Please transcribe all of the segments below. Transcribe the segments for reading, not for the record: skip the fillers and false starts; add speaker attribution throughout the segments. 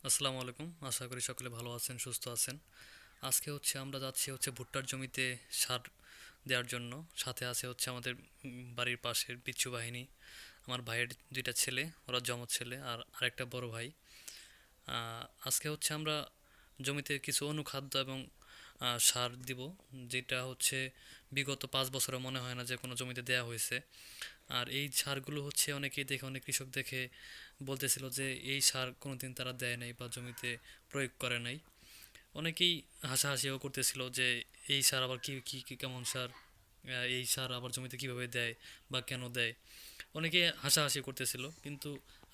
Speaker 1: আসসালামু আলাইকুম। আশা করি সকলে ভালো আছেন, সুস্থ আছেন। আজকে আমরা যাচ্ছি ভুট্টার জমিতে সার দেওয়ার জন্য। সাথে আছে আমাদের বাড়ির পাশের বিচ্ছু বাহিনী, আমার ভাইয়ের দুইটা ছেলে, ওরা জমজ ছেলে, আর আরেকটা বড় ভাই। আজকে আমরা জমিতে কিছু অনুখাদ্য এবং সার দিব, যেটা বিগত 5 বছরে মনে হয় না যে কোনো জমিতে দেয়া হয়েছে। আর এই সারগুলো অনেকেই দেখে, অনেক কৃষক দেখে বলতেছিল যে এই সার কোনোদিন তারা দেয় নাই বা জমিতে প্রয়োগ করে নাই। অনেকেই হাসাহাসিও করতেছিল যে এই সার আবার কেমন সার, এই সার আবার জমিতে কিভাবে দেয় বা কেন দেয়। অনেকে হাসাহাসি করতেছিল, কিন্তু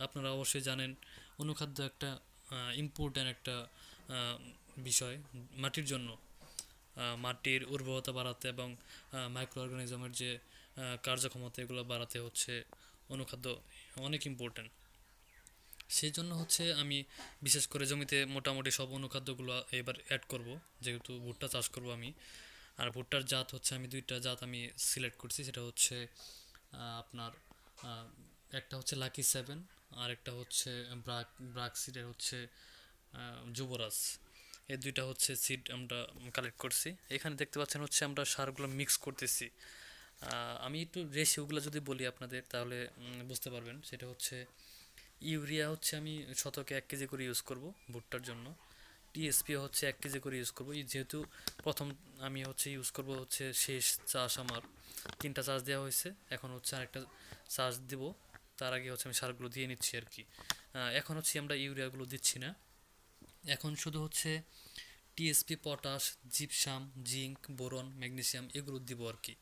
Speaker 1: আপনারা অবশ্যই জানেন অনুখাদ্য একটা ইম্পর্ট্যান্ট একটা বিষয় মাটির জন্য। মাটির উর্বরতা বাড়াতে এবং মাইক্রো অর্গানিজমের যে কার্যক্ষমতা, এগুলো বাড়াতে অনুখাদ্য অনেক ইম্পর্ট্যান্ট। সেই জন্য আমি বিশেষ করে জমিতে মোটামুটি সব অনুখাদ্যগুলো এবার অ্যাড করব, যেহেতু ভুট্টা চাষ করব আমি। আর ভুট্টার জাত আমি দুইটা জাত আমি সিলেক্ট করছি। সেটা আপনার আহ, একটা লাকি সেভেন, আর একটা ব্রাক ব্রাক সিডের যুবরাজ। এই দুইটা সিড আমরা কালেক্ট করছি। এখানে দেখতে পাচ্ছেন আমরা সারগুলো মিক্স করতেছি। আমি একটু রেশিওগুলো যদি বলি আপনাদের, তাহলে বুঝতে পারবেন। সেটা ইউরিয়া আমি শতকে 1 কেজি করে ইউজ করব ভুট্টার জন্য। টিএসপি 1 কেজি করে ইউজ করব। যেহেতু প্রথম আমি ইউজ করব শেষ চাষ আমার 3টা চাষ দেওয়া হয়েছে, এখন আরেকটা চাষ দিব। তার আগে আমি সারগুলো দিয়ে নিচ্ছি আর কি। এখন আমরা ইউরিয়াগুলো দিচ্ছি না, এখন শুধু TSP, potash, gypsum, zinc, boron, magnesium এগুলো দিব আর কি।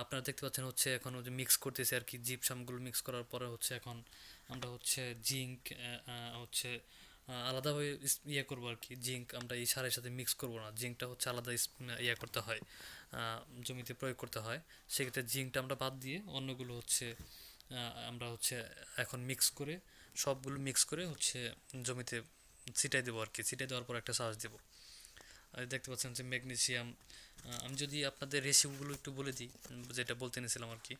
Speaker 1: আপনারা দেখতে পাচ্ছেন এখন মিক্স করতেছি আর কি। জিপসামগুলো মিক্স করার পরে এখন আমরা জিঙ্ক আলাদাভাবে ইয়ে করবো আর কি। জিঙ্ক আমরা এই সারের সাথে মিক্স করব না, জিঙ্কটা আলাদা ইয়ে করতে হয়, জমিতে প্রয়োগ করতে হয়। সেক্ষেত্রে জিঙ্কটা আমরা বাদ দিয়ে অন্যগুলো আমরা এখন মিক্স করে, সবগুলো মিক্স করে জমিতে ছিটাই দেবো আর কি। ছিটাই দেওয়ার পর একটা সার দেবো। আর দেখতে পাচ্ছেন ম্যাগনেসিয়াম। আমি যদি আপনাদের রেসিপিগুলো একটু বলে দিই, যেটা বলতে নিয়েছিলাম আর কি।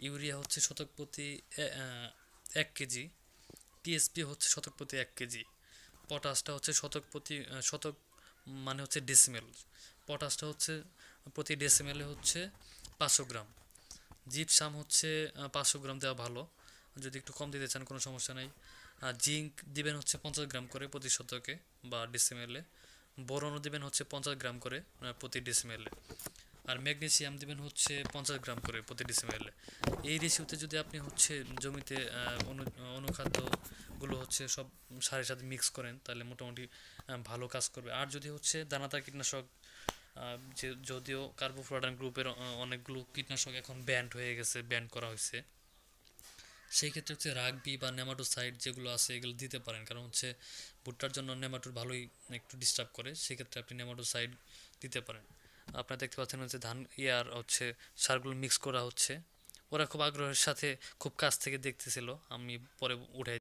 Speaker 1: ইউরিয়া শতক প্রতি 1 কেজি, টিএসপি শতক প্রতি 1 কেজি, পটাশটা শতক প্রতি শতক মানে ডেসিমেল, পটাশটা প্রতি ডেসিমেলে 500 গ্রাম, জিপসাম 500 গ্রাম দেওয়া ভালো, যদি একটু কম দিতে চান কোনো সমস্যা নাই। আর জিঙ্ক দিবেন 50 গ্রাম করে প্রতি শতকে বা ডেসিমেলে। বোরনও দিবেন 50 গ্রাম করে প্রতি ডেসিমেলে। আর ম্যাগনেসিয়াম দিবেন 50 গ্রাম করে প্রতি ডেসিমেলে। এই রেশিওতে যদি আপনি জমিতে অনুখাদ্যগুলো সব সারের সাথে মিক্স করেন, তাহলে মোটামুটি ভালো কাজ করবে। আর যদি দানাদার কীটনাশক, যদিও কার্বোফ্লোরান গ্রুপের অনেকগুলো কীটনাশক এখন ব্যান্ড হয়ে গেছে, ব্যান্ড করা হয়েছে, সেই ক্ষেত্রে রাগবি বা নেমাটোসাইড যেগুলো আছে এগুলো দিতে পারেন। কারণ ভুট্টার জন্য নেমাটোড ভালোই একটু ডিস্টার্ব করে, সেক্ষেত্রে আপনি নেমাটোসাইড দিতে পারেন। আপনারা দেখতে পাচ্ছেন ধান ইয়ার সারগুলো মিক্স করা হচ্ছে। ওরা খুব আগ্রহের সাথে খুব কাছ থেকে দেখতেছিল, আমি পরে উঠাই